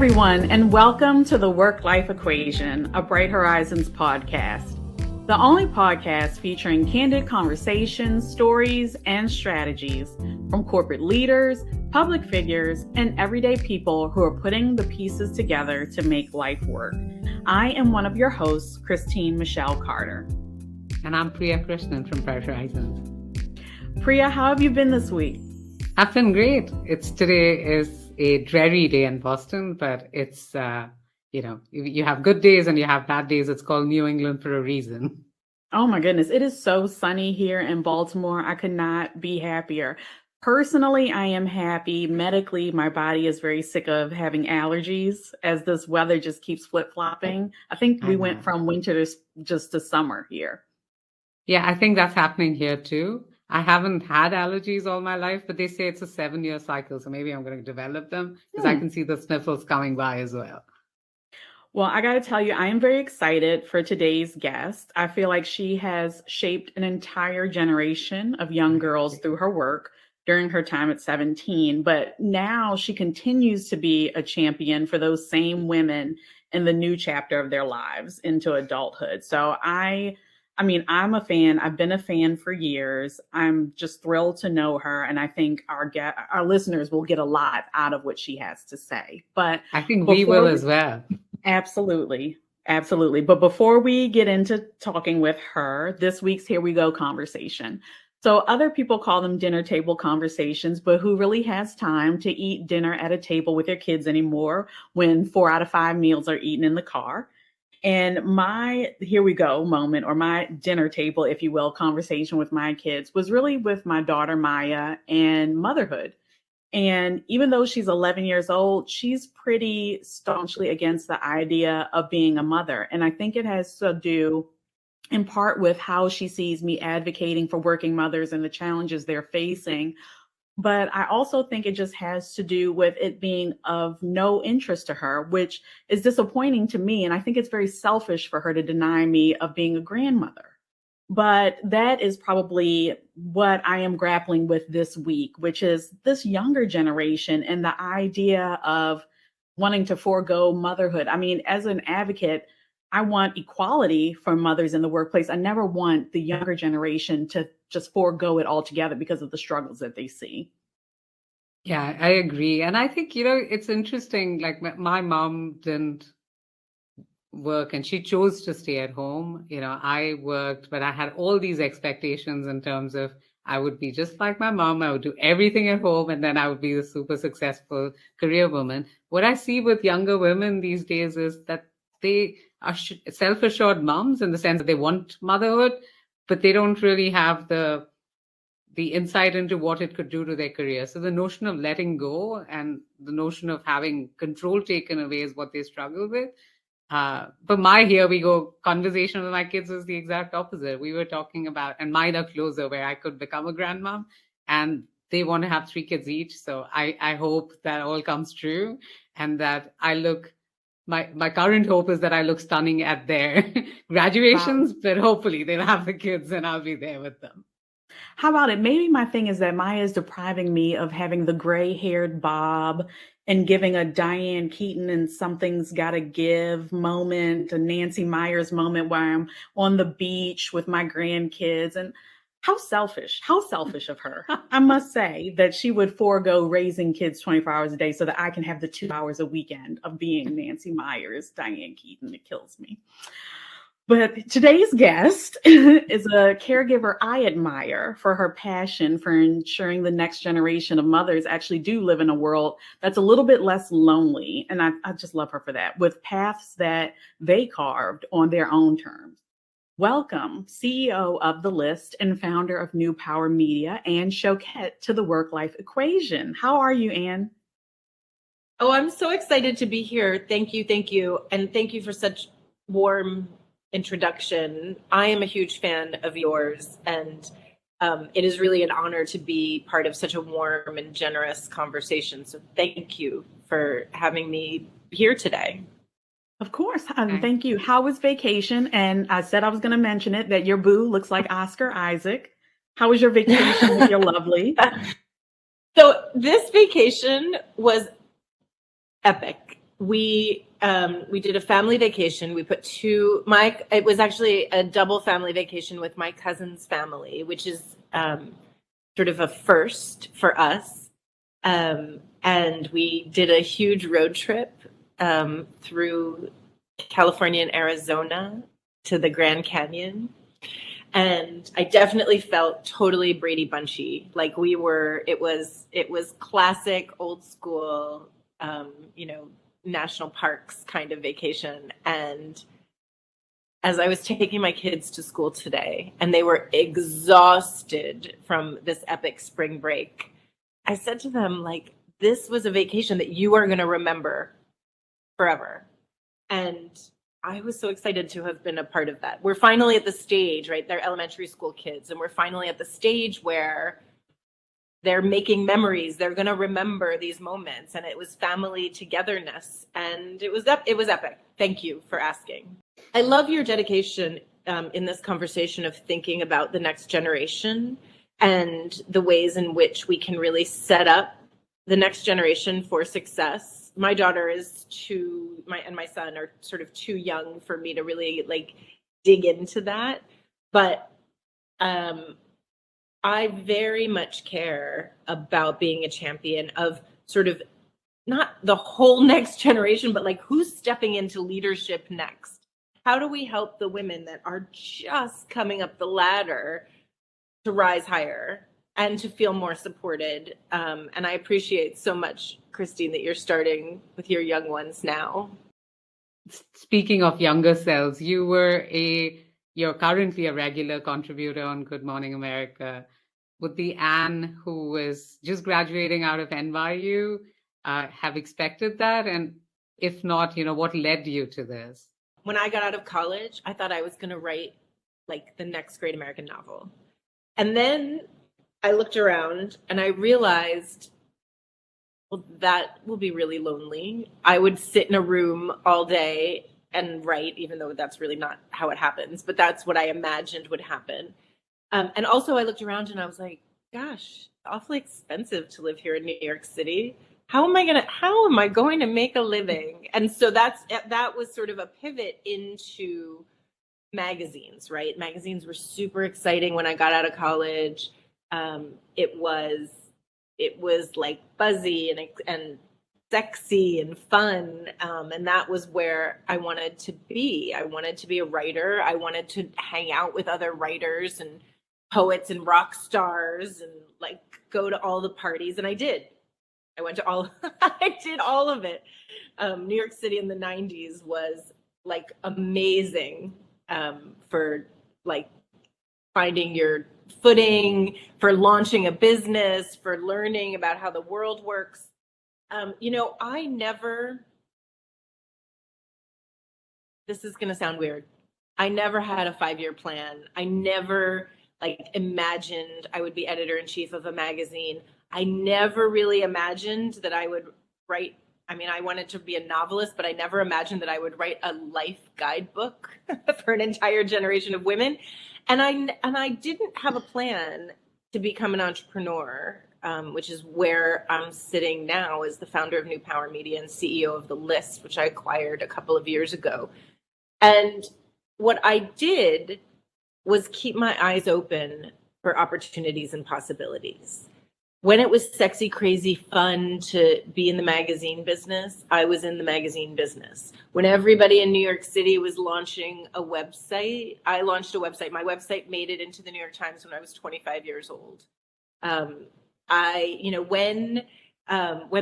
everyone, and welcome to the Work-Life Equation, a Bright Horizons podcast. The only podcast featuring candid conversations, stories, and strategies from corporate leaders, public figures, and everyday people who are putting the pieces together to make life work. I am one of your hosts, Christine Michelle Carter. And I'm Priya Krishnan from Bright Horizons. Priya, how have you been this week? I've been great. Today is a dreary day in Boston, but it's, you have good days and you have bad days. It's called New England for a reason. Oh my goodness. It is so sunny here in Baltimore. I could not be happier. Personally, I am happy. Medically, my body is very sick of having allergies as this weather just keeps flip-flopping. I think we went from winter to just to summer here. Yeah, I think that's happening here too. I haven't had allergies all my life, but they say it's a 7-year cycle. So maybe I'm going to develop them because I can see the sniffles coming by as well. Well, I got to tell you, I am very excited for today's guest. I feel like she has shaped an entire generation of young girls through her work during her time at 17. But now she continues to be a champion for those same women in the new chapter of their lives into adulthood. So I'm a fan. I've been a fan for years. I'm just thrilled to know her. And I think our listeners will get a lot out of what she has to say. But I think we will as well. Absolutely. Absolutely. But before we get into talking with her, this week's Here We Go conversation. So other people call them dinner table conversations, but who really has time to eat dinner at a table with their kids anymore when 4 out of 5 meals are eaten in the car? And my here we go moment, or my dinner table, if you will, conversation with my kids was really with my daughter, Maya, and motherhood. And even though she's 11 years old, she's pretty staunchly against the idea of being a mother. And I think it has to do in part with how she sees me advocating for working mothers and the challenges they're facing. But I also think it just has to do with it being of no interest to her, which is disappointing to me. And I think it's very selfish for her to deny me of being a grandmother. But that is probably what I am grappling with this week, which is this younger generation and the idea of wanting to forego motherhood. I mean, as an advocate, I want equality for mothers in the workplace. I never want the younger generation to just forego it altogether because of the struggles that they see. Yeah, I agree. And I think, it's interesting, like my mom didn't work and she chose to stay at home. I worked, but I had all these expectations in terms of I would be just like my mom. I would do everything at home and then I would be the super successful career woman. What I see with younger women these days is that they are self-assured moms in the sense that they want motherhood, but they don't really have the insight into what it could do to their career. So the notion of letting go and the notion of having control taken away is what they struggle with. But my here we go conversation with my kids is the exact opposite. We were talking about, and mine are closer, where I could become a grandmom, and they want to have 3 kids each. So I hope that all comes true, and that my current hope is that I look stunning at their graduations, but hopefully they'll have the kids and I'll be there with them. How about it? Maybe my thing is that Maya is depriving me of having the gray-haired Bob and giving a Diane Keaton and something's gotta give moment, a Nancy Myers moment where I'm on the beach with my grandkids. And how selfish of her. I must say that she would forego raising kids 24 hours a day so that I can have the 2 hours a weekend of being Nancy Myers, Diane Keaton. It kills me. But today's guest is a caregiver I admire for her passion for ensuring the next generation of mothers actually do live in a world that's a little bit less lonely. And I just love her for that, with paths that they carved on their own terms. Welcome, CEO of The Li.st and founder of New Power Media, Anne Shoket, to the Work-Life Equation. How are you, Anne? Oh, I'm so excited to be here. Thank you. And thank you for such warm introduction. I am a huge fan of yours, and it is really an honor to be part of such a warm and generous conversation. So thank you for having me here today. Of course. Thank you. How was vacation? And I said I was going to mention it, that your boo looks like Oscar Isaac. How was your vacation with your lovely? So this vacation was epic. we did a family vacation. We put it was actually a double family vacation with my cousin's family, which is sort of a first for us. And we did a huge road trip through California and Arizona to the Grand Canyon. And I definitely felt totally Brady Bunchy. Like it was classic old school, national parks kind of vacation. And as I was taking my kids to school today and they were exhausted from this epic spring break, I said to them, like, this was a vacation that you are going to remember forever. And I was so excited to have been a part of that. We're finally at the stage, right? They're elementary school kids, and we're finally at the stage where they're making memories. They're going to remember these moments, and it was family togetherness, and it was epic. Thank you for asking. I love your dedication in this conversation of thinking about the next generation and the ways in which we can really set up the next generation for success. My daughter is and my son are sort of too young for me to really like dig into that. But I very much care about being a champion of sort of not the whole next generation, but like who's stepping into leadership next? How do we help the women that are just coming up the ladder to rise higher and to feel more supported? And I appreciate so much, Christine, that you're starting with your young ones now. Speaking of younger selves, you're currently a regular contributor on Good Morning America. Would the Anne who was just graduating out of NYU have expected that? And if not, what led you to this? When I got out of college, I thought I was going to write like the next great American novel. And then I looked around and I realized, well, that will be really lonely. I would sit in a room all day and write, even though that's really not how it happens, but that's what I imagined would happen. And also I looked around and I was like, gosh, awfully expensive to live here in New York City. How am I going to make a living? And so that was sort of a pivot into magazines, right? Magazines were super exciting when I got out of college. It was like buzzy and sexy and fun. And that was where I wanted to be. I wanted to be a writer. I wanted to hang out with other writers and poets and rock stars and like go to all the parties. And I did. I went to I did all of it. New York City in the 90s was like amazing for like finding your footing, for launching a business, for learning about how the world works. This is going to sound weird. I never had a 5-year plan. I never imagined I would be editor-in-chief of a magazine. I never really imagined that I would write. I mean, I wanted to be a novelist, but I never imagined that I would write a life guidebook for an entire generation of women. And I didn't have a plan to become an entrepreneur, which is where I'm sitting now as the founder of New Power Media and CEO of the Li.st, which I acquired a couple of years ago. And what I did was keep my eyes open for opportunities and possibilities. When it was sexy, crazy, fun to be in the magazine business, I was in the magazine business. When everybody in New York City was launching a website, I launched a website. My website made it into the New York Times when I was 25 years old. When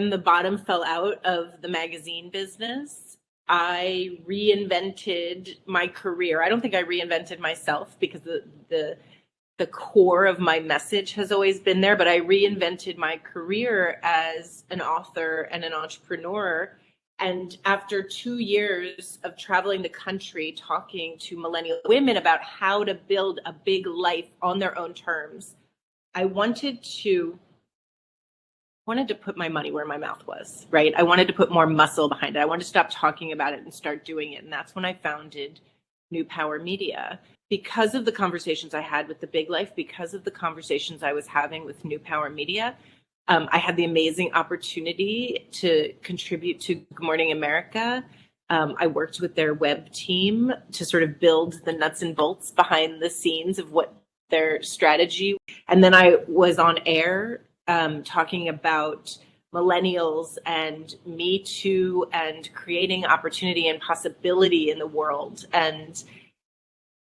the bottom fell out of the magazine business, I reinvented my career. I don't think I reinvented myself because the core of my message has always been there, but I reinvented my career as an author and an entrepreneur. And after 2 years of traveling the country, talking to millennial women about how to build a big life on their own terms, I wanted to put my money where my mouth was, right? I wanted to put more muscle behind it. I wanted to stop talking about it and start doing it. And that's when I founded New Power Media. Because of the conversations I had with The Big Life, because of the conversations I was having with New Power Media, I had the amazing opportunity to contribute to Good Morning America. I worked with their web team to sort of build the nuts and bolts behind the scenes of what their strategy. And then I was on air talking about millennials and Me Too and creating opportunity and possibility in the world. And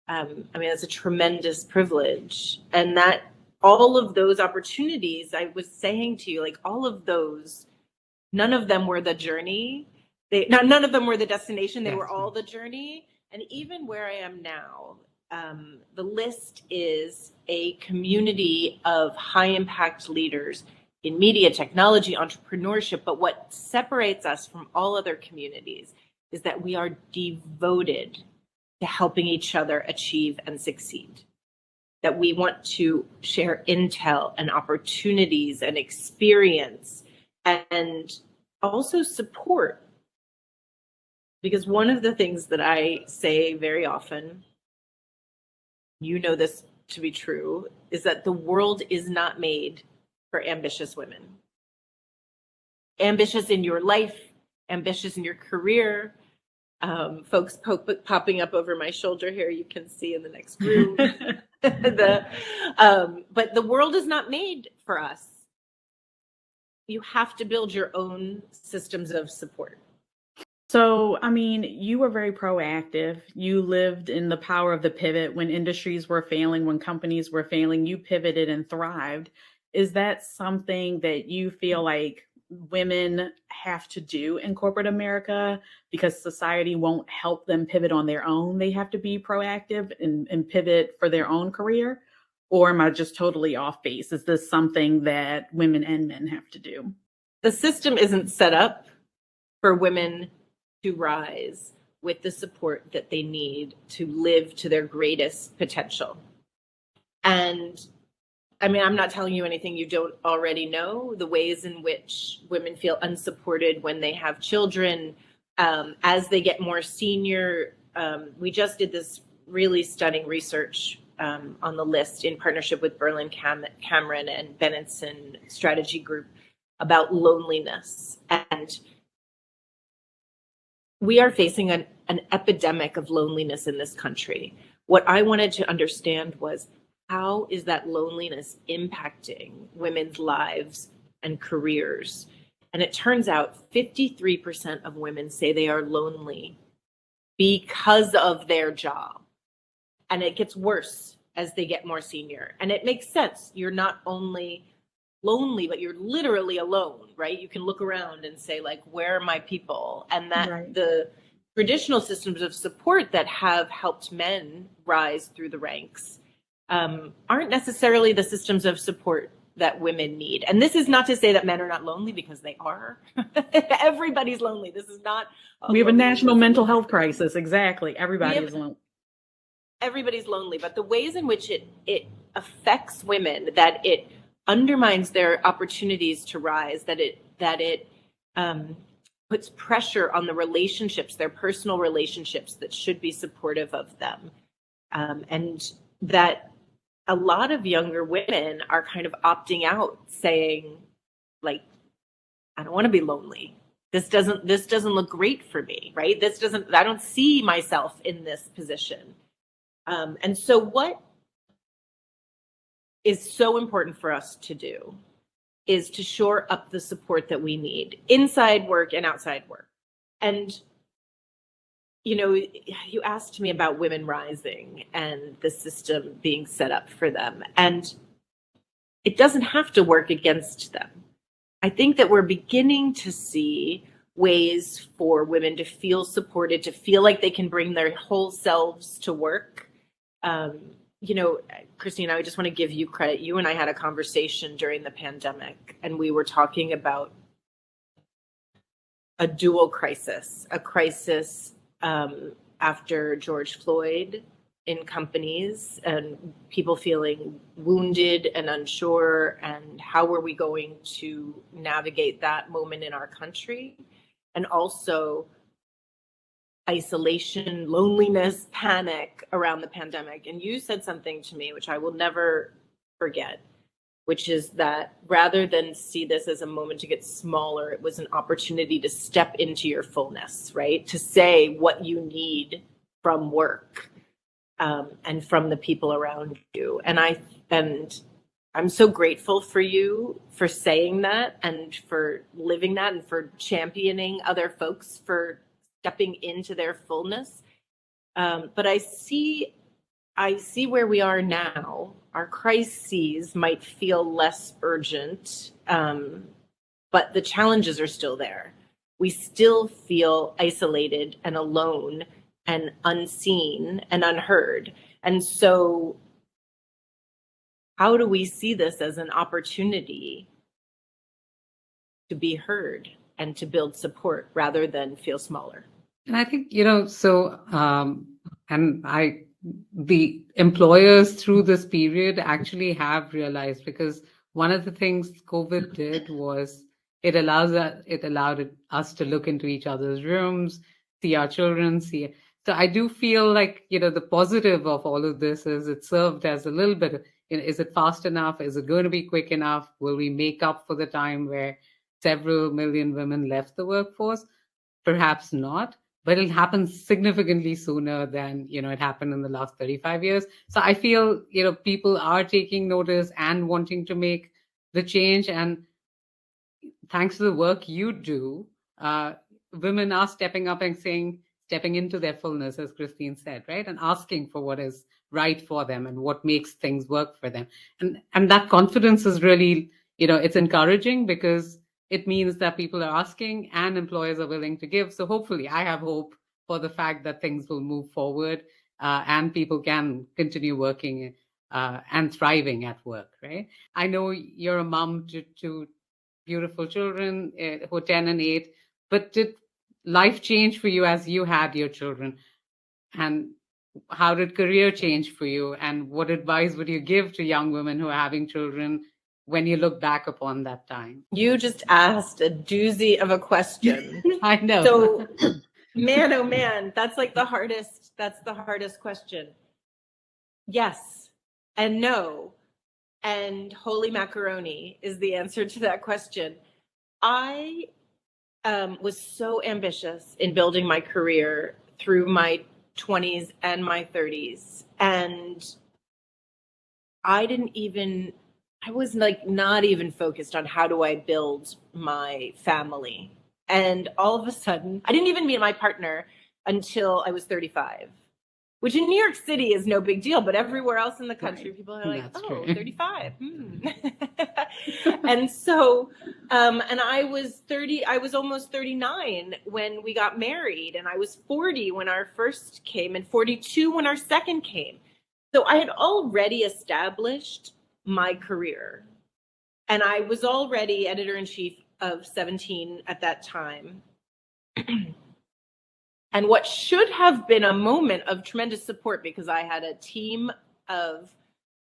I mean, it's a tremendous privilege. And that all of those opportunities, I was saying to you, like all of those, none of them were the journey. None of them were the destination. They were all the journey. And even where I am now, the Li.st is a community of high impact leaders in media, technology, entrepreneurship. But what separates us from all other communities is that we are devoted to helping each other achieve and succeed. That we want to share intel and opportunities and experience and also support. Because one of the things that I say very often, you know this to be true, is that the world is not made for ambitious women. Ambitious in your life, ambitious in your career. Folks popping up over my shoulder here, you can see in the next room. But the world is not made for us. You have to build your own systems of support. So, I mean, you were very proactive. You lived in the power of the pivot when industries were failing, when companies were failing, you pivoted and thrived. Is that something that you feel like women have to do in corporate America because society won't help them pivot on their own? They have to be proactive and pivot for their own career? Or am I just totally off base? Is this something that women and men have to do? The system isn't set up for women to rise with the support that they need to live to their greatest potential. And I mean, I'm not telling you anything you don't already know, the ways in which women feel unsupported when they have children, as they get more senior. We just did this really stunning research on the Li.st in partnership with Berlin Cameron and Benenson Strategy Group about loneliness. And we are facing an epidemic of loneliness in this country. What I wanted to understand was, how is that loneliness impacting women's lives and careers? And it turns out 53% of women say they are lonely because of their job. And it gets worse as they get more senior. And it makes sense. You're not only lonely, but you're literally alone, right? You can look around and say, like, where are my people? And that right. The traditional systems of support that have helped men rise through the ranks aren't necessarily the systems of support that women need. And this is not to say that men are not lonely, because they are. Everybody's lonely. This is not. We have a national mental health crisis. Exactly. Everybody is lonely. Everybody's lonely, but the ways in which it affects women, that it undermines their opportunities to rise, that it puts pressure on the relationships, their personal relationships that should be supportive of them, and that a lot of younger women are kind of opting out, saying, like, I don't want to be lonely. This doesn't look great for me, right? I don't see myself in this position. And so what is so important for us to do is to shore up the support that we need inside work and outside work. And you know, you asked me about women rising and the system being set up for them, and it doesn't have to work against them. I think that we're beginning to see ways for women to feel supported, to feel like they can bring their whole selves to work. You know, Christine, I just want to give you credit. You and I had a conversation during the pandemic, and we were talking about a dual crisis, a crisis after George Floyd in companies and people feeling wounded and unsure, and how were we going to navigate that moment in our country, and also isolation, loneliness, panic around the pandemic. And you said something to me which I will never forget. which is that rather than see this as a moment to get smaller, it was an opportunity to step into your fullness, right? To say what you need from work, and from the people around you. And I'm so grateful for you for saying that and for living that and for championing other folks for stepping into their fullness. But I see where we are now. Our crises might feel less urgent, but the challenges are still there. We still feel isolated and alone and unseen and unheard. And so how do we see this as an opportunity to be heard and to build support rather than feel smaller? And I think, the employers through this period actually have realized, because one of the things COVID did was it allowed us to look into each other's rooms, see our children, So I do feel like, the positive of all of this is it served as a little bit, is it fast enough? Is it going to be quick enough? Will we make up for the time where several million women left the workforce? Perhaps not, but it'll happen significantly sooner than, it happened in the last 35 years. So I feel, people are taking notice and wanting to make the change. And thanks to the work you do, women are stepping up and stepping into their fullness, as Christine said, right? And asking for what is right for them and what makes things work for them. And that confidence is really, it's encouraging, because it means that people are asking and employers are willing to give. So hopefully I have hope for the fact that things will move forward, and people can continue working and thriving at work, right? I know you're a mom to two beautiful children who are 10 and 8, but did life change for you as you had your children? And how did career change for you? And what advice would you give to young women who are having children when you look back upon that time? You just asked a doozy of a question. I know. So, man, oh man, that's the hardest question. Yes and no and holy macaroni is the answer to that question. I was so ambitious in building my career through my 20s and my 30s. And I was not even focused on how do I build my family. And all of a sudden, I didn't even meet my partner until I was 35, which in New York City is no big deal, but everywhere else in the country, right. People are like, that's 35. And so, and I was almost 39 when we got married, and I was 40 when our first came and 42 when our second came. So I had already established my career, and I was already editor-in-chief of 17 at that time. And what should have been a moment of tremendous support, because I had a team of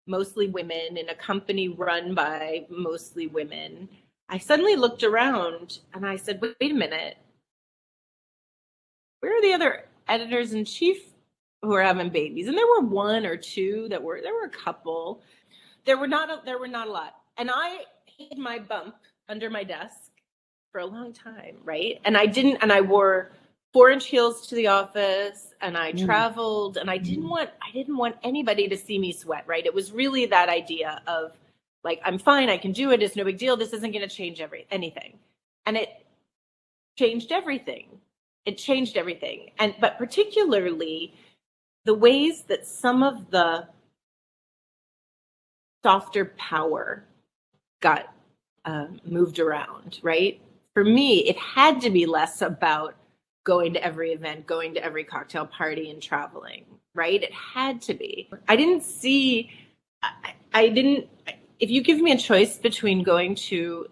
mostly women in a company run by mostly women, I suddenly looked around and I said, wait a minute, where are the other editors-in-chief who are having babies? And there were one or two there were a couple. There were not a lot. And I hid my bump under my desk for a long time, right? And I wore 4-inch heels to the office, and I traveled, and I didn't want anybody to see me sweat, right? It was really that idea of I'm fine, I can do it, it's no big deal, this isn't going to change anything. And it changed everything. But particularly the ways that some of the softer power got moved around, right? For me, it had to be less about going to every event, going to every cocktail party and traveling, right? It had to be. If you give me a choice between going to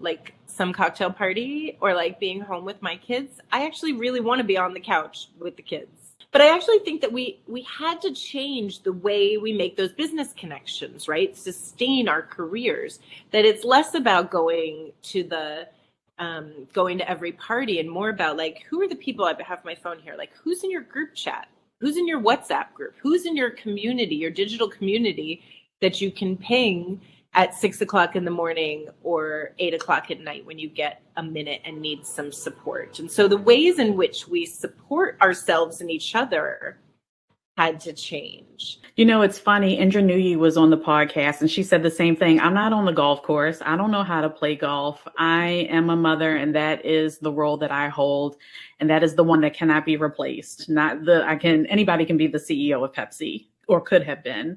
some cocktail party or being home with my kids, I actually really want to be on the couch with the kids. But I actually think that we had to change the way we make those business connections, right? Sustain our careers, that it's less about going to every party and more about who are the people. I have my phone here, who's in your group chat, who's in your WhatsApp group, who's in your community, your digital community that you can ping at 6 o'clock in the morning or 8 o'clock at night when you get a minute and need some support. And so the ways in which we support ourselves and each other had to change. You know, it's funny. Indra Nooyi was on the podcast and she said the same thing. I'm not on the golf course. I don't know how to play golf. I am a mother, and that is the role that I hold. And that is the one that cannot be replaced. Anybody can be the CEO of Pepsi, or could have been.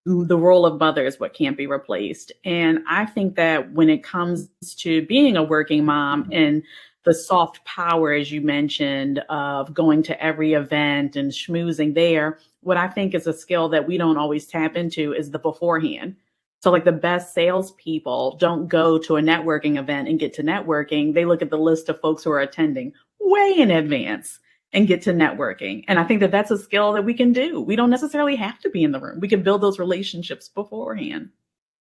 The role of mother is what can't be replaced. And I think that when it comes to being a working mom and the soft power, as you mentioned, of going to every event and schmoozing there, what I think is a skill that we don't always tap into is the beforehand. So like the best salespeople don't go to a networking event and get to networking. They look at the list of folks who are attending way in advance and get to networking. And I think that that's a skill that we can do. We don't necessarily have to be in the room. We can build those relationships beforehand.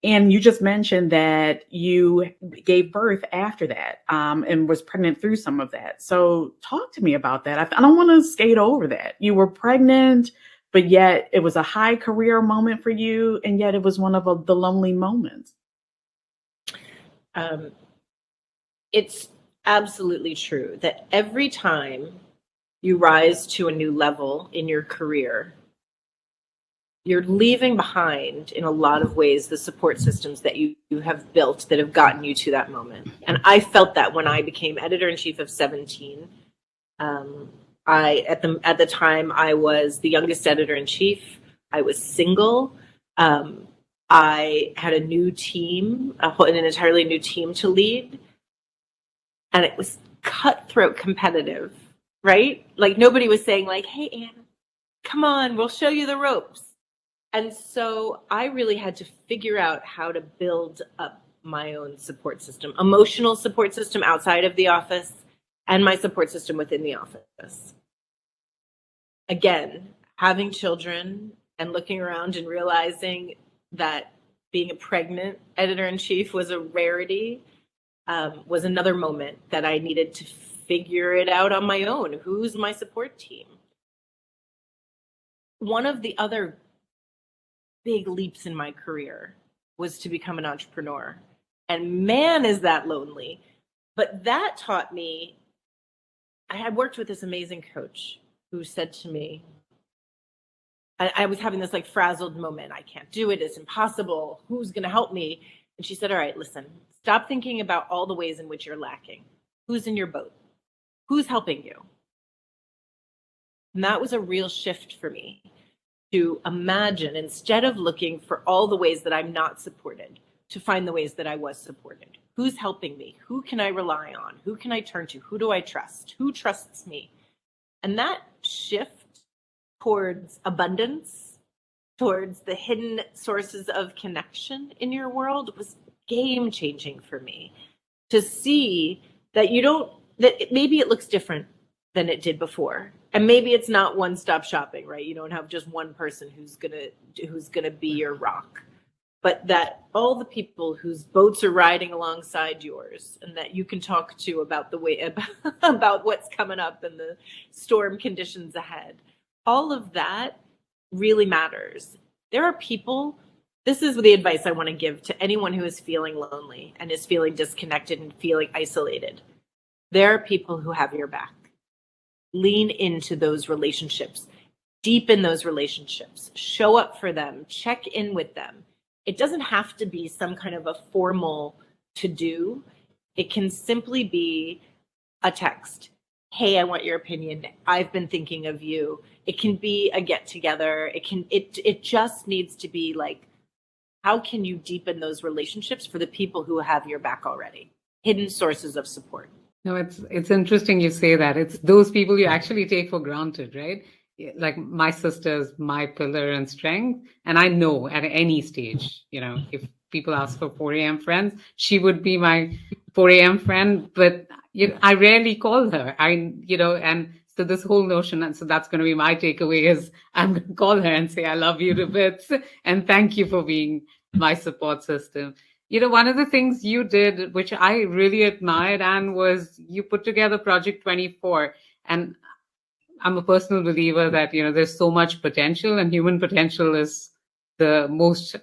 And you just mentioned that you gave birth after that, and was pregnant through some of that. So talk to me about that. I don't want to skate over that. You were pregnant, but yet it was a high career moment for you, and yet it was one of the lonely moments. It's absolutely true that every time you rise to a new level in your career, you're leaving behind, in a lot of ways, the support systems that you have built that have gotten you to that moment. And I felt that when I became editor-in-chief of 17. At the time, I was the youngest editor-in-chief. I was single. I had a new team, an entirely new team to lead. And it was cutthroat competitive, right? Like nobody was saying like, hey, Anne, come on, we'll show you the ropes. And so I really had to figure out how to build up my own support system, emotional support system outside of the office, and my support system within the office. Again, having children and looking around and realizing that being a pregnant editor-in-chief was a rarity, was another moment that I needed to figure it out on my own. Who's my support team? One of the other big leaps in my career was to become an entrepreneur. And man, is that lonely. But that taught me, I had worked with this amazing coach who said to me, I was having this like frazzled moment. I can't do it. It's impossible. Who's going to help me? And she said, all right, listen, stop thinking about all the ways in which you're lacking. Who's in your boat? Who's helping you? And that was a real shift for me, to imagine, instead of looking for all the ways that I'm not supported, to find the ways that I was supported. Who's helping me? Who can I rely on? Who can I turn to? Who do I trust? Who trusts me? And that shift towards abundance, towards the hidden sources of connection in your world, was game changing for me. To see that maybe it looks different than it did before. And maybe it's not one-stop shopping, right? You don't have just one person who's gonna be your rock, but that all the people whose boats are riding alongside yours, and that you can talk to about about what's coming up and the storm conditions ahead, all of that really matters. There are people. This is the advice I want to give to anyone who is feeling lonely and is feeling disconnected and feeling isolated. There are people who have your back. Lean into those relationships, deepen those relationships, show up for them, check in with them. It doesn't have to be some kind of a formal to-do. It can simply be a text. Hey, I want your opinion. I've been thinking of you. It can be a get together. It just needs to be like, how can you deepen those relationships for the people who have your back already? Hidden sources of support. No, it's interesting you say that. It's those people you actually take for granted, right? Like my sister's my pillar and strength. And I know at any stage, if people ask for 4 a.m. friends, she would be my 4 a.m. friend. But I rarely call her. And so this whole notion, and so that's going to be my takeaway, is I'm going to call her and say, I love you to bits. And thank you for being my support system. One of the things you did, which I really admired, Anne, was you put together Project 24. And I'm a personal believer that, there's so much potential, and human potential is the most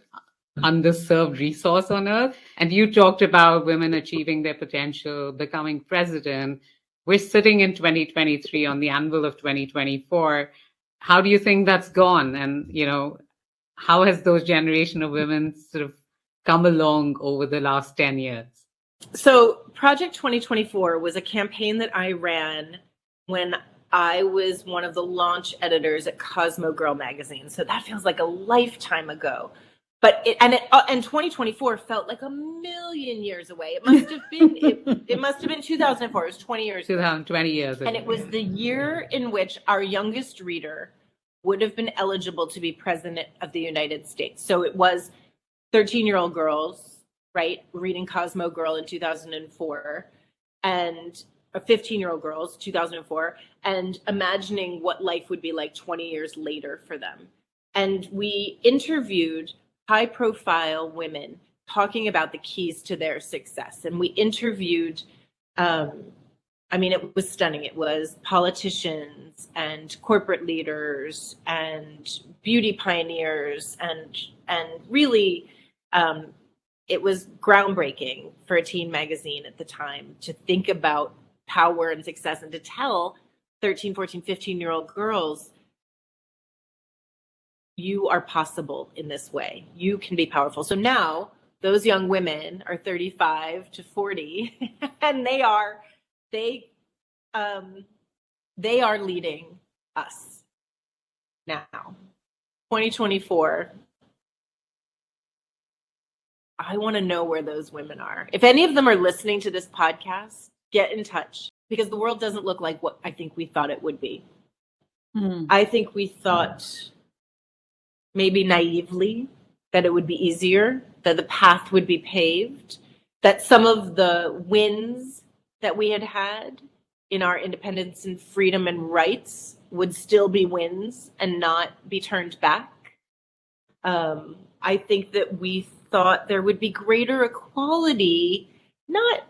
underserved resource on earth. And you talked about women achieving their potential, becoming president. We're sitting in 2023 on the anvil of 2024. How do you think that's gone? And, how has those generation of women sort of come along over the last 10 years? So Project 2024 was a campaign that I ran when I was one of the launch editors at Cosmo Girl magazine. So that feels like a lifetime ago. But 2024 felt like a million years away. It must have been it must have been 2004. It was 20 years ago. 20 years ago. And it was the year in which our youngest reader would have been eligible to be president of the United States. So it was 13-year-old girls, right, reading Cosmo Girl in 2004, and 15-year-old girls, 2004, and imagining what life would be like 20 years later for them. And we interviewed high-profile women talking about the keys to their success. And we interviewed, it was stunning. It was politicians and corporate leaders and beauty pioneers, and really, it was groundbreaking for a teen magazine at the time to think about power and success and to tell 13, 14, 15-year-old girls, you are possible in this way. You can be powerful. So now those young women are 35 to 40 and they are leading us now. 2024. I want to know where those women are. If any of them are listening to this podcast, get in touch, because the world doesn't look like what I think we thought it would be. I think we thought, maybe naively, that it would be easier, that the path would be paved, that some of the wins that we had in our independence and freedom and rights would still be wins and not be turned back. I think that we thought there would be greater equality, not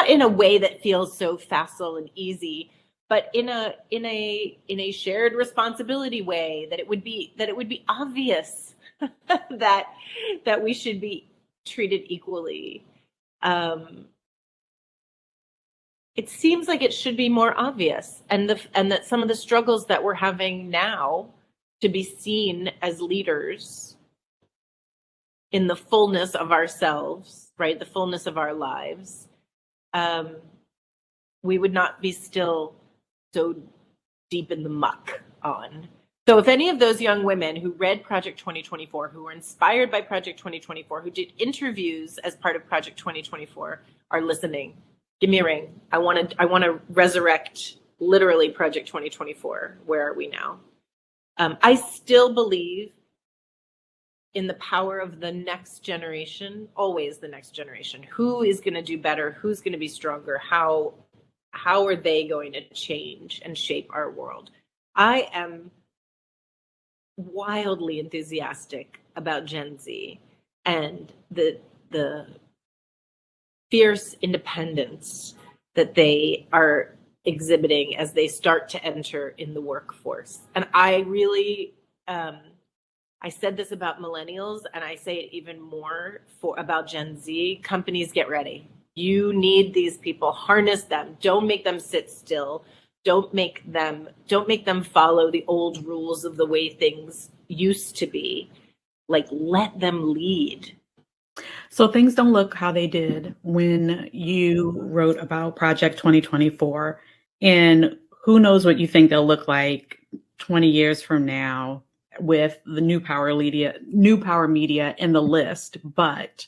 in a way that feels so facile and easy, but in a shared responsibility way, that it would be obvious that we should be treated equally. It seems like it should be more obvious, and that some of the struggles that we're having now to be seen as leaders in the fullness of ourselves, right, the fullness of our lives, we would not be still so deep in the muck on. So if any of those young women who read Project 2024, who were inspired by Project 2024, who did interviews as part of Project 2024, are listening, give me a ring. I want to resurrect literally Project 2024. Where are we now? I still believe in the power of the next generation, always the next generation. Who is going to do better? Who's going to be stronger? How are they going to change and shape our world? I am wildly enthusiastic about Gen Z and the fierce independence that they are exhibiting as they start to enter in the workforce. And I really, I said this about millennials, and I say it even more about Gen Z. Companies, get ready. You need these people. Harness them. Don't make them sit still. Don't make them follow the old rules of the way things used to be. Let them lead. So things don't look how they did when you wrote about Project 2024, and who knows what you think they'll look like 20 years from now with the new power media in the list. But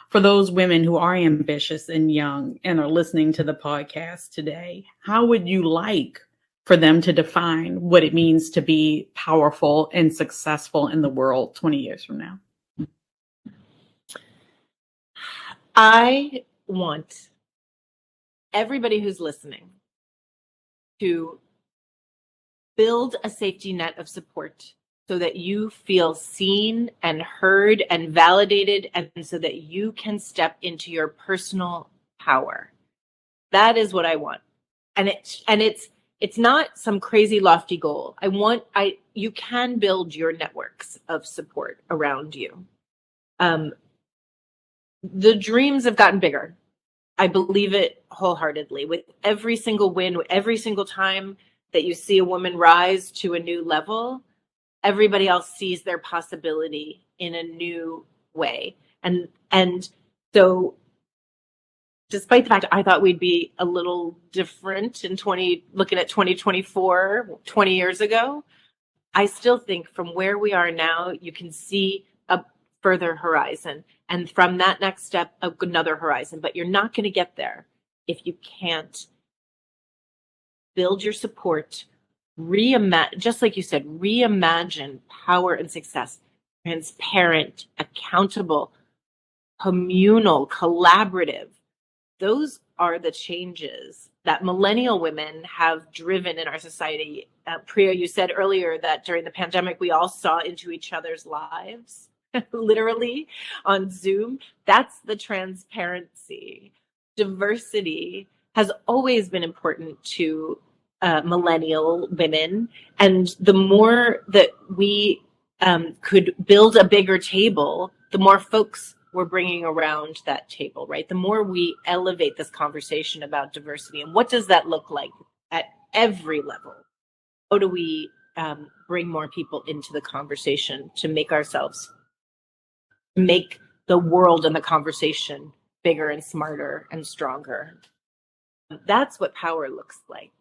for those women who are ambitious and young and are listening to the podcast today, how would you like for them to define what it means to be powerful and successful in the world 20 years from now? I want everybody who's listening to build a safety net of support so that you feel seen and heard and validated, and so that you can step into your personal power. That is what I want. And it's it's not some crazy lofty goal. You can build your networks of support around you. The dreams have gotten bigger. I believe it wholeheartedly. With every single win, every single time that you see a woman rise to a new level, everybody else sees their possibility in a new way. And so despite the fact I thought we'd be a little different looking at 2024, 20 years ago, I still think from where we are now, you can see a further horizon. And from that next step, another horizon. But you're not going to get there if you can't build your support, just like you said, reimagine power and success, transparent, accountable, communal, collaborative. Those are the changes that millennial women have driven in our society. Priya, you said earlier that during the pandemic, we all saw into each other's lives, literally on Zoom. That's the transparency. Diversity has always been important to millennial women. And the more that we could build a bigger table, the more folks we're bringing around that table, right? The more we elevate this conversation about diversity, and what does that look like at every level? How do we bring more people into the conversation to make the world and the conversation bigger and smarter and stronger? That's what power looks like.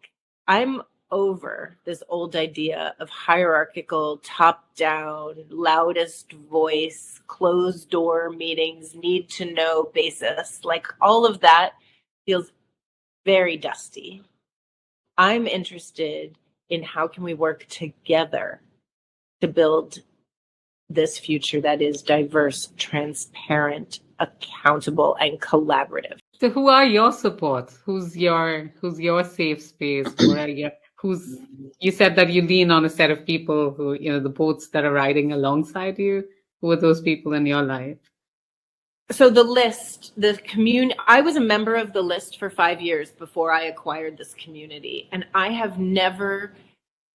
I'm over this old idea of hierarchical, top-down, loudest voice, closed door meetings, need to know basis. Like all of that feels very dusty. I'm interested in how can we work together to build this future that is diverse, transparent, accountable, and collaborative. So who are your supports? Who's your safe space? You said that you lean on a set of people who, the boats that are riding alongside you. Who are those people in your life? So the Li.st, the community, I was a member of the Li.st for 5 years before I acquired this community. And I have never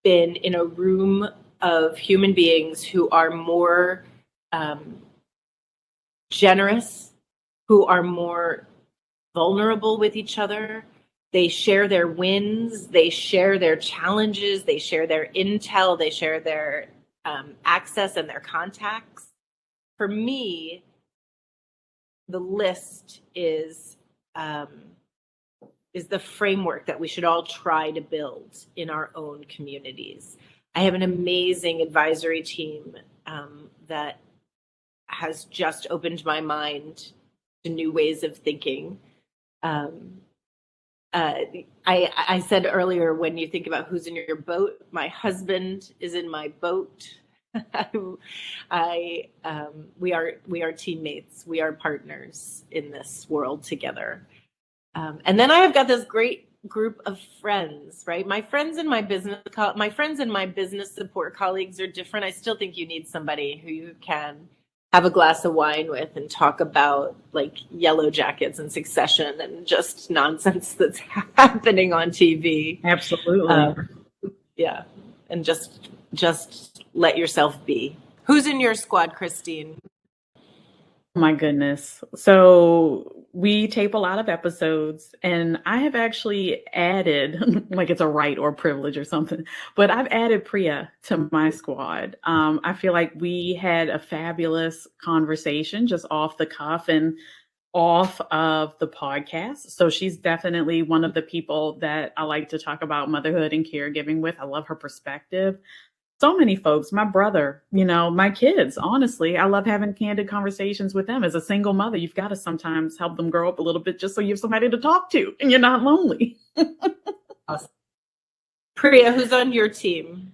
been in a room of human beings who are more generous, who are more vulnerable with each other. They share their wins, they share their challenges, they share their intel, they share their access and their contacts. For me, the Li.st is the framework that we should all try to build in our own communities. I have an amazing advisory team that has just opened my mind to new ways of thinking. I said earlier, when you think about who's in your boat, my husband is in my boat. We are teammates. We are partners in this world together. And then I have got this great group of friends, right? My friends and my business support colleagues are different. I still think you need somebody who you can have a glass of wine with and talk about like Yellow Jackets and Succession and just nonsense that's happening on TV. Absolutely. Yeah. And just let yourself be. Who's in your squad, Christine? My goodness. So we tape a lot of episodes, and I have actually added, like it's a right or privilege or something, but I've added Priya to my squad. I feel like we had a fabulous conversation just off the cuff and off of the podcast. So she's definitely one of the people that I like to talk about motherhood and caregiving with. I love her perspective. So many folks, my brother, my kids, honestly, I love having candid conversations with them. As a single mother, you've got to sometimes help them grow up a little bit just so you have somebody to talk to and you're not lonely. Awesome. Priya, who's on your team?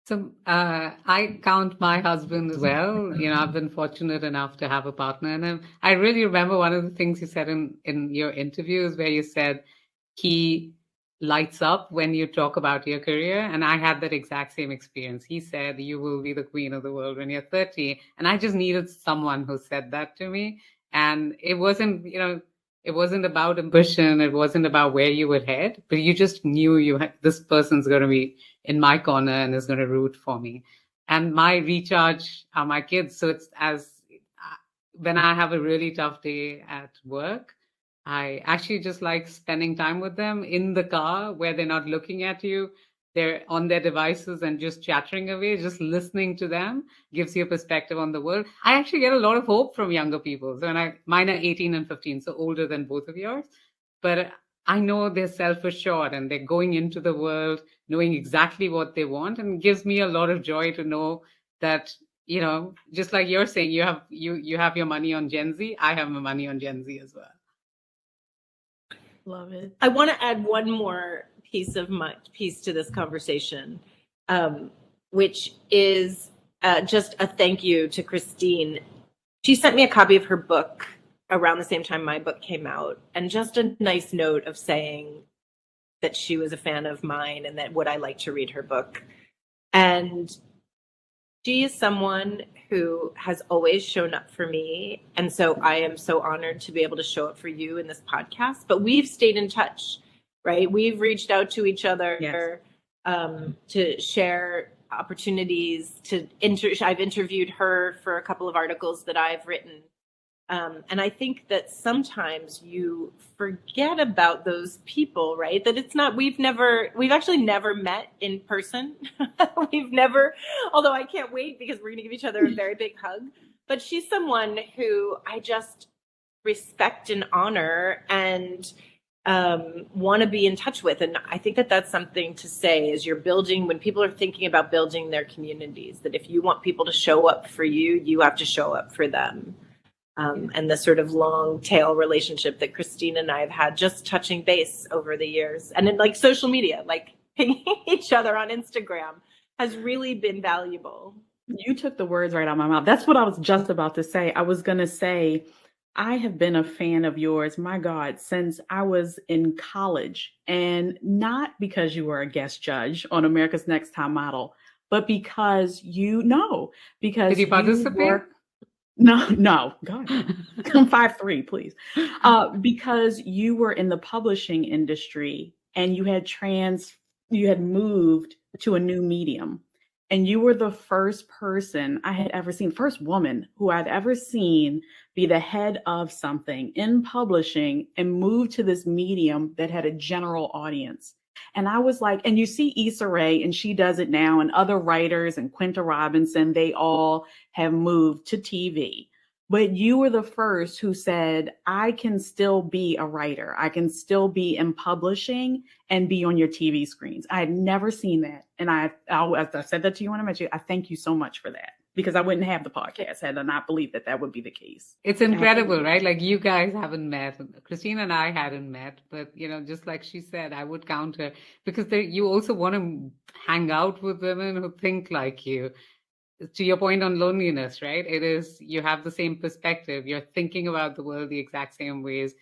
So I count my husband as well. I've been fortunate enough to have a partner in him. I really remember one of the things you said in your interviews where you said he lights up when you talk about your career. And I had that exact same experience. He said, you will be the queen of the world when you're 30. And I just needed someone who said that to me. And it wasn't, It wasn't about ambition. It wasn't about where you would head, but you just knew this person's going to be in my corner and is going to root for me. And my recharge are my kids. So it's when I have a really tough day at work, I actually just like spending time with them in the car where they're not looking at you. They're on their devices and just chattering away. Just listening to them gives you a perspective on the world. I actually get a lot of hope from younger people. So mine are 18 and 15, so older than both of yours. But I know they're self-assured and they're going into the world knowing exactly what they want. And it gives me a lot of joy to know that, just like you're saying, you have your money on Gen Z. I have my money on Gen Z as well. Love it. I want to add one more piece to this conversation, which is just a thank you to Christine. She sent me a copy of her book around the same time my book came out, and just a nice note of saying that she was a fan of mine and that would I like to read her book. And she is someone who has always shown up for me. And so I am so honored to be able to show up for you in this podcast. But we've stayed in touch, right? We've reached out to each other. Yes. To share opportunities. I've interviewed her for a couple of articles that I've written. And I think that sometimes you forget about those people, right? That we've actually never met in person. Although I can't wait because we're going to give each other a very big hug. But she's someone who I just respect and honor and want to be in touch with. And I think that that's something to say as when people are thinking about building their communities, that if you want people to show up for you, you have to show up for them. And the sort of long tail relationship that Christine and I have had just touching base over the years. And in like social media, like pinging each other on Instagram has really been valuable. You took the words right out of my mouth. That's what I was just about to say. I was going to say, I have been a fan of yours, my God, since I was in college. And not because you were a guest judge on America's Next Top Model, but because Did you participate? No, God, come 5'3", please. Because you were in the publishing industry and you had moved to a new medium, and you were the first person I had ever seen, first woman who I'd ever seen be the head of something in publishing and move to this medium that had a general audience. And I was like, and you see Issa Rae, and she does it now, and other writers and Quinta Robinson, they all have moved to TV. But you were the first who said, I can still be a writer. I can still be in publishing and be on your TV screens. I had never seen that. And I said that to you when I met you. I thank you so much for that, because I wouldn't have the podcast had I not believed that would be the case. It's incredible, right? Like, you guys haven't met. Christine and I hadn't met, but just like she said, I would count her, because you also want to hang out with women who think like you. To your point on loneliness, right? It is, you have the same perspective. You're thinking about the world the exact same ways.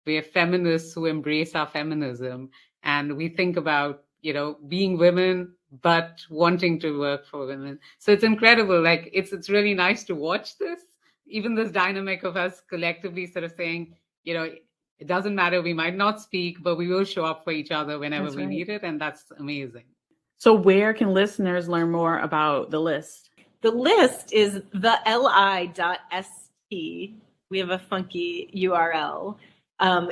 We are feminists who embrace our feminism, and we think about, being women, but wanting to work for women. So it's incredible. Like, it's really nice to watch this, even this dynamic of us collectively sort of saying, it doesn't matter. We might not speak, but we will show up for each other whenever we need it. And that's amazing. So where can listeners learn more about the list? The list is the li.st. We have a funky URL.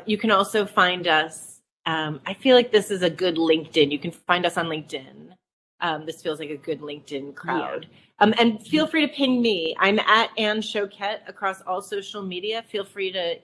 You can also find us. I feel like this is a good LinkedIn. You can find us on LinkedIn. This feels like a good LinkedIn crowd. Yeah. And feel free to ping me. I'm at Anne Shoket across all social media. Feel free to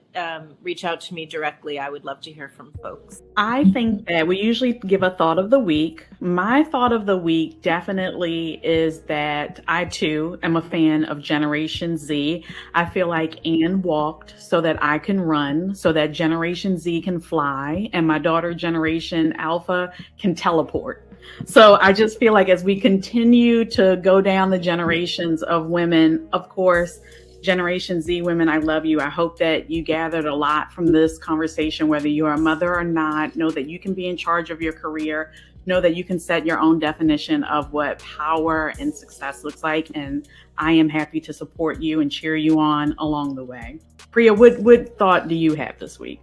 reach out to me directly. I would love to hear from folks. I think that we usually give a thought of the week. My thought of the week definitely is that I too am a fan of Generation Z. I feel like Anne walked so that I can run, so that Generation Z can fly, and my daughter Generation Alpha can teleport. So I just feel like as we continue to go down the generations of women, of course, Generation Z women, I love you. I hope that you gathered a lot from this conversation, whether you're a mother or not. Know that you can be in charge of your career. Know that you can set your own definition of what power and success looks like. And I am happy to support you and cheer you on along the way. Priya, what thought do you have this week?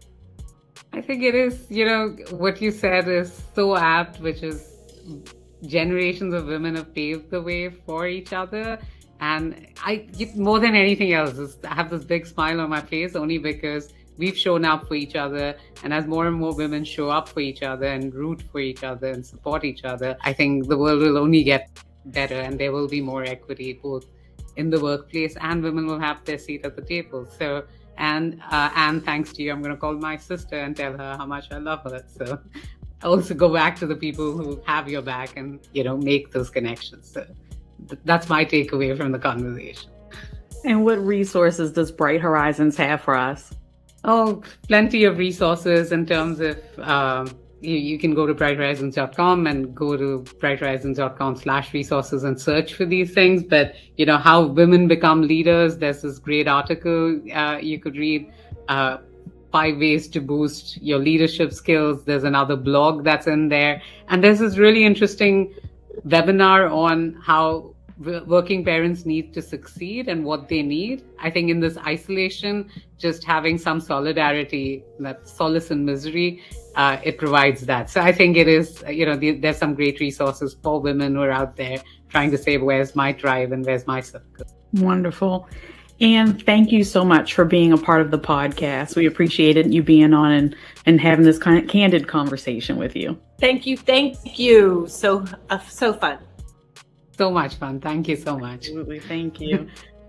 I think it is, what you said is so apt, which is generations of women have paved the way for each other. And more than anything else, I have this big smile on my face only because we've shown up for each other. And as more and more women show up for each other and root for each other and support each other, I think the world will only get better and there will be more equity both in the workplace and women will have their seat at the table. So, and thanks to you, I'm going to call my sister and tell her how much I love her. So also go back to the people who have your back and, make those connections. So that's my takeaway from the conversation. And what resources does Bright Horizons have for us? Oh, plenty of resources in terms of, you can go to brighthorizons.com and go to brighthorizons.com/resources and search for these things. But, how women become leaders, there's this great article you could read, 5 ways to boost your leadership skills. There's another blog that's in there. And there's this really interesting webinar on how working parents need to succeed and what they need. I think in this isolation, just having some solidarity, that solace in misery, it provides that. So I think it is, there's some great resources for women who are out there trying to say, where's my tribe and where's my circle? Wonderful. And thank you so much for being a part of the podcast. We appreciated you being on and having this kind of candid conversation with you. Thank you. Thank you. So fun. So much fun. Thank you so much. Absolutely. Thank you.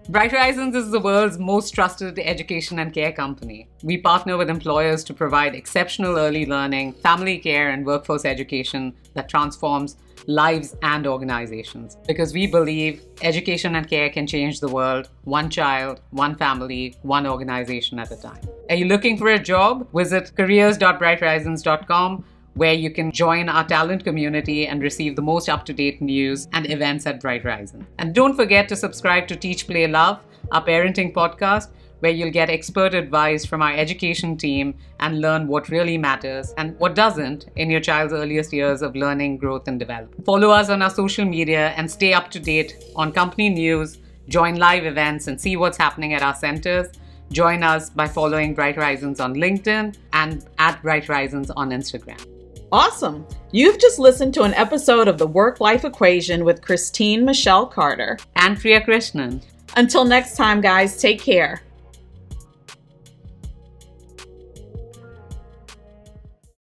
Bright Horizons is the world's most trusted education and care company. We partner with employers to provide exceptional early learning, family care, and workforce education that transforms lives and organizations. Because we believe education and care can change the world, one child, one family, one organization at a time. Are you looking for a job? Visit careers.brighthorizons.com, where you can join our talent community and receive the most up-to-date news and events at Bright Horizons. And don't forget to subscribe to Teach, Play, Love, our parenting podcast, where you'll get expert advice from our education team and learn what really matters and what doesn't in your child's earliest years of learning, growth, and development. Follow us on our social media and stay up to date on company news, join live events, and see what's happening at our centers. Join us by following Bright Horizons on LinkedIn and at Bright Horizons on Instagram. Awesome. You've just listened to an episode of The Work-Life Equation with Christine Michelle Carter and Priya Krishnan. Until next time, guys, take care.